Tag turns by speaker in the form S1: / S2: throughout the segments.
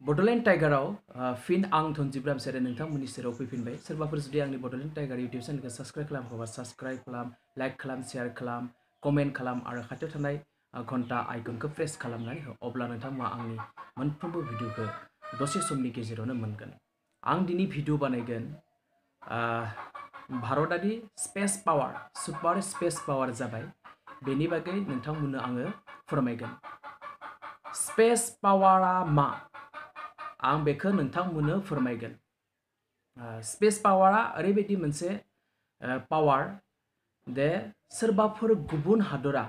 S1: Bodoland Tiger fin ang thonjibram sere nोंथांमोननि सेराव फैफिनबाय सोरबाफोर जुदि आंनि Bodoland Tiger YouTube चेनेलखौ साबस्क्राइब खालामाखैबा साबस्क्राइब खालाम लाइक खालाम शेयार खालाम कमेन्ट खालाम आरो खाथियाव थानाय घन्टा आइकनखौ प्रेस खालामनानै हो अब्ला नोंथांमोना आंनि मोनफ्रोमबो भिडिअखौ दसे समनि गेजेरावनो मोनगोन आं दिनै भिडिअ बानायगोन भारतारि space power super space power जाबाय बेनि बागै नोंथांमोननो आङो फोरमायगोन स्पेस पावारा मा आं बेखौ नोंथांमोननो फोरमायगोन स्पेस पावारा ओरैबायदि मोनसे पावार दे सोरबाफोर गुबुन हादरा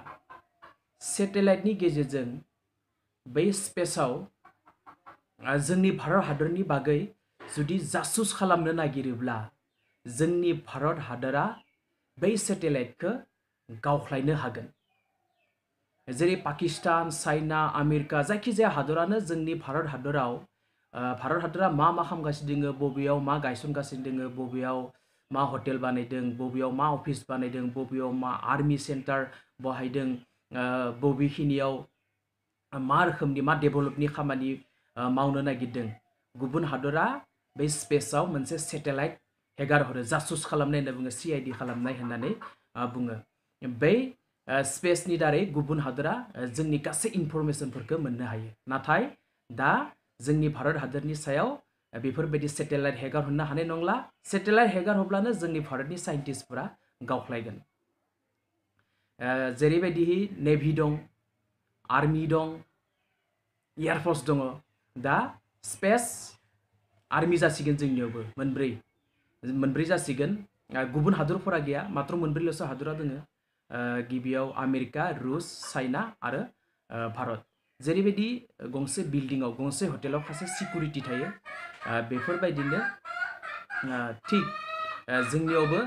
S1: सेटेलाइटनि गेजेरजों बै स्पेसाव जोंनि भारत हादरनि बागै जुदि जासुस खालामनो नागिरोब्ला जोंनि भारत हादरा बै सेटेलाइटखौ गावख्लायनो हागोन जेरै पाकिस्तान चाइना आमेरिका जायखिजाया हादरानो जोंनि भारत हादराव भारत हादरा मा खालामगासिनो दोङो बबेयाव मा गायसनगासिनो दोङो बबेयाव मा हटेल बानायदों बबेयाव मा अफिस बानायदों बबेयाव मा आर्मी सेन्टार बहायदों बबेखिनियाव मा रोखोमनि मा डेभेलपनि खामानि मावनो नागिरदों गुबुन हादरा बे स्पेसाव मोनसे सेटेलाइट हेगारहरो जासुस खालामनाय होनना बुङो CID खालामनाय होननानै बुङो बै स्पेसनि दारै गुबुन हादरा जोंनि गासै इनफरमेशनफोरखौ मोननो हायो नाथाय दा जोंनि भारत हादरनि सायाव बेफोरबायदि सेटेलाइट हेगारहरनो हानाय नंला सेटेलाइट हेगारहरब्लानो जोंनि भारतनि साइन्टिस्टफोरा गावख्लायगोन जेरैबायदि नेभि दं आर्मी दं एयारफोर्स दङ दा स्पेस आर्मी जासिगोन जोंनियावबो मोनब्रै जासिगोन गुबुन हादरफोरा गैया मात्र मोनब्रैल'सो हादरा दोङो गिबियाव आमेरिका रुस चाइना आरो भारत जेरैबायदि गंसे बिल्डिंआव गंसे हटेलाव खासे सिकिउरिटि थायो बेफोरबायदिनो थिक जोंनियावबो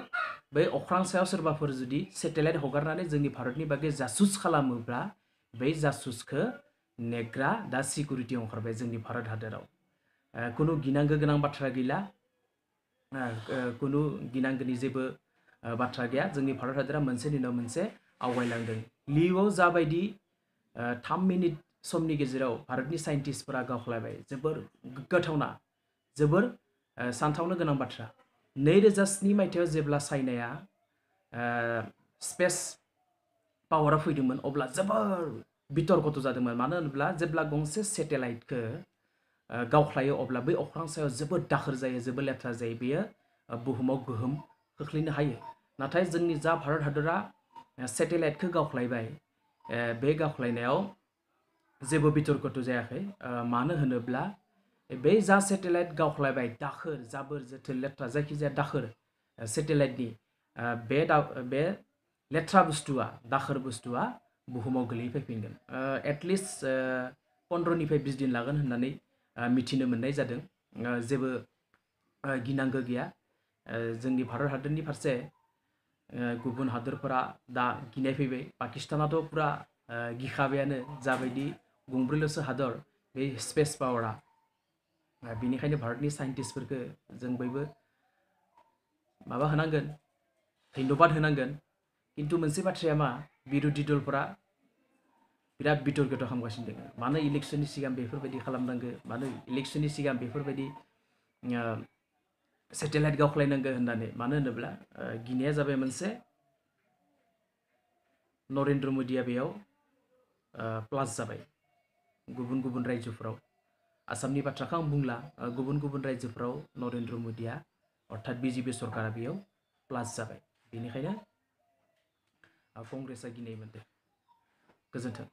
S1: बै अख्रां सायाव सोरबाफोर जुदि सेटेलाइट हगारनानै जोंनि भारतनि बागै जासुस खालामोब्ला बै जासुसखौ नेग्रा दा सिकिउरिटि ओंखारबाय जोंनि भारत हादराव कुनु गिनांगो गोनां बाथ्रा गैला कुनु गिनांगोनि जेबो बाथ्रा गैया जोंनि भारत हादरा मोनसेनि उनाव मोनसे आवगायलांदों लिउआव जाबायदि 3 मिनिट समनि गेजेराव भारतनि साइन्टिस्टफोरा गावख्लायबाय जोबोर गोग्गाथावना जोबोर सानथावनो गोनां बाथ्रा 2007 मायथाइयाव जेब्ला चाइनाया स्पेस पावाराव फैदोंमोन अब्ला जोबोर बितर्कथ जादोंमोन मानो होनोब्ला जेब्ला गंसे सेटेलाइटखौ गावख्लायो अब्ला बै अख्रां सायाव जोबोद दाखोर जायो जोबोद लेथ्रा जायो बेयो बुहुमाव गोहोम खोख्लैनो हायो नाथाय जोंनि जा भारत हादरा सेटेलाइटखौ गावख्लायबाय बे गावख्लायनायाव जेबो बितर्कथ जायाखै मानो होनोब्ला बे जा सेटेलाइट गावख्लायबाय दाखोर जाबोर जोथोर लेथ्रा जायखिजाया दाखोर सेटेलाइटनि बे लेथ्रा बुस्थुआ दाखोर बुस्थुआ बुहुमाव गोलैफैफिनगोन एटलिस्ट 15निफ्राय 20 दिन लागोन होननानै मिथिनो मोननाय जादों जेबो गिनांगो गैया जोंनि भारत हादरनि फारसे गुबुन हादरफोरा दा गिनाय फैबाय पाकिस्तानाथ' पुरा गिखाबायानो जाबायदि गंब्रैल'सो हादर बे स्पेस पावारा बेनिखायनो भारतनि साइन्टिस्टफोरखौ जों बयबो माबा होनांगोन धन्यबाद होनांगोन किन्तु मोनसे बाथ्राया मा बिरोधि दलफोरा बिराद बितर्कथ खालामगासिनो दङ मानो इलेक्शननि सिगां बेफोरबायदि खालामनांगो मानो इलेक्शननि सिगां बेफोरबायदि सेटेलाइट गावख्लायनांगो होननानै मानो होनोब्ला गिनाया जाबाय मोनसे नरेन्द्र मोदिया बेयाव प्लास जाबाय गुबुन रायजोफोराव आसामनि बाथ्राखौ आं बुंला गुबुन रायजोफोराव नरेन्द्र मोदिया अर्थात BJP सरकारा बेयाव प्लास जाबाय बेनिखायनो कंग्रेसआ गिनाय मोनदों गोजोन्थों।